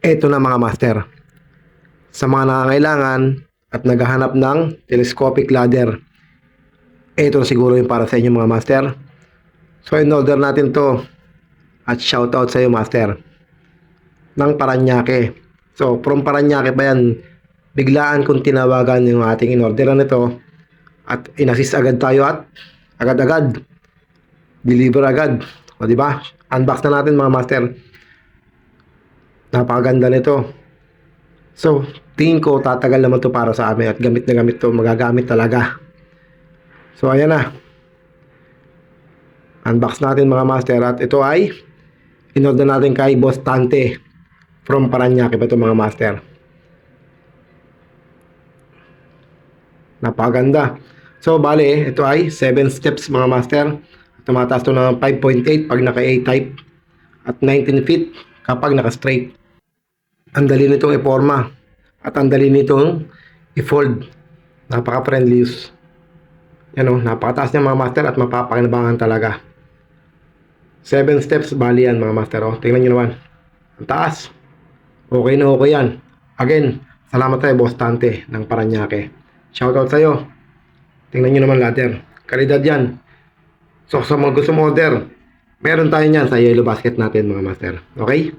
Eto na mga master. Sa mga nangangailangan at naghahanap ng telescopic ladder, eto siguro yung para sa inyo mga master. So in order natin to at shoutout sa iyo master ng Paranaque. So from Paranaque pa yan, biglaan kong tinawagan yung ating in-orderan nito at inassist agad tayo at agad-agad deliver agad. O di ba? Unbox na natin mga master. Napakaganda nito. So, tingin ko tatagal naman to para sa amin at gamit na gamit to, magagamit talaga. So, ayan na. Unbox natin mga master at ito ay in-order natin kay Boss Tante from Paranaque pa ito mga master. Napakaganda. So, bale, ito ay 7 steps mga master. Tumataas to ng 5.8 pag naka A-type at 19 feet kapag naka straight. Ang dali nitong iporma at ang dali nitong i-fold. Napaka-friendly use. Yan o, napakataas niya mga master at mapapakinabangan talaga. 7 steps bali yan mga master o. Tingnan nyo naman. Ang taas. Okay na okay yan. Again, salamat tayo Boss Tante ng Paranaque. Shoutout sa'yo. Tingnan nyo naman ladder. Kalidad yan. So sa mga gusto mo order, meron tayo niyan sa yellow basket natin mga master. Okay?